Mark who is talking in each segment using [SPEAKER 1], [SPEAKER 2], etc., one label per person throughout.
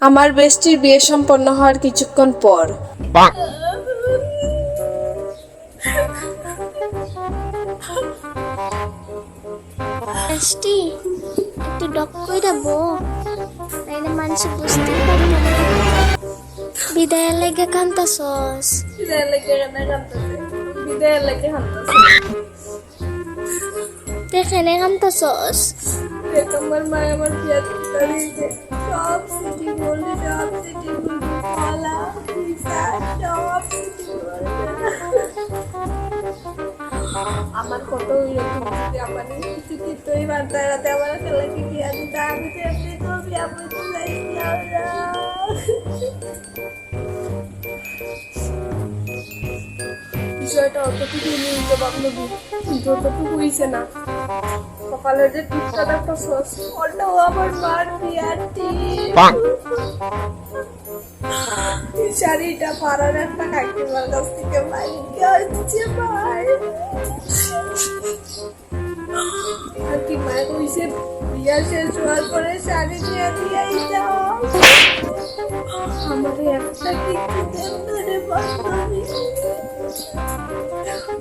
[SPEAKER 1] আমার বেস্টির বিয়ে সম্পন্ন হওয়ার কিছুক্ষণ পর
[SPEAKER 2] বেস্টি একটু ডক কইরা বো নাইলে মানুষ বুঝতে পারবে না বিদায়ের লাগে কান্তাছস দেখেনে কান্তাছস
[SPEAKER 1] আমার মা আমার বিয়ে দিতে সব সিটি বলে সব সিটি বলে পালা সব সিটি বলে আমার কত এরকম যদি আমার কিছু কিছুই বার্তা রাতে আমার খেলাকে বিয়ে দিতে আমি তো এমনি তো বিয়ে করতে বিষয়টা অতটুকু নিতে পারলো কিন্তু অতটুকু হয়েছে না সকালের যে টিপটা একটা সস ওটাও আমার মার বিয়ার টিপ শাড়িটা পাড়ার একটা কাকিমার কাছ থেকে মাইকে আসছে ভাই কাকিমায় কইছে বিয়া শেষ হওয়ার পরে শাড়ি দিয়ে দিয়েই যাও আমাদের একটা কিছু দেন ধরে বান্ধবী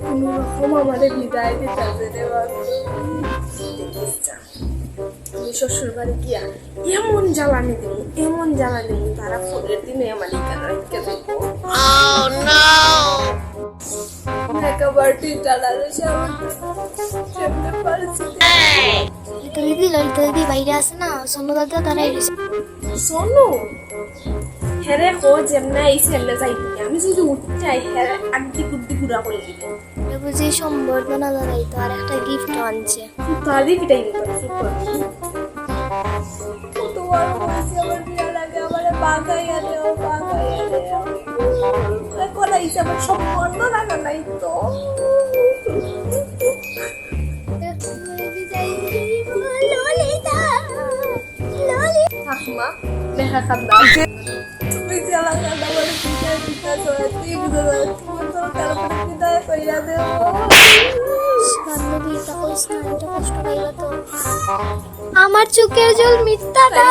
[SPEAKER 1] কোনো রকম আমাদের বিদায় দিতে হবে রে বান্ধবী শ্বশুর বাড়ি গিয়া এমন জ্বালানি দিন তারা ফোনের দিনে আমার কেন রেখে দেখবো একেবারে জ্বালানো সামনে পারছি
[SPEAKER 2] ললিতা দিদি বাইরে আছে না সোনু দাদা দাঁড়াই গেছে
[SPEAKER 1] সোনু হেরে হো যেমনা এই ছেলে যাইবি আমি যদি উঠতে হেরে আড্ডি কুদ্দি ঘুরা করে দিব
[SPEAKER 2] বুঝি সম্বর্ধনা দাঁড়াই তো আর একটা গিফট আনছে
[SPEAKER 1] তারই কিটাই তোমার হয়েছে আমার বিয়ে লাগে আমার বাগাইয়া দেও করা হিসাবে সম্পন্ন লাগা নাই তো ঠাকুমা দেখা খান্দা তুমি জ্বালা খান্দা বলে পিঠা চড়াচ্ছি তোমার তোর কারো বিদায় কইরা দেও
[SPEAKER 2] আমার চোখের জল মিথ্যা না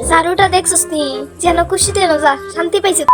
[SPEAKER 2] ঝাড়ুটা দেখছিস নি যেন খুশিতে যা শান্তি পাইছে।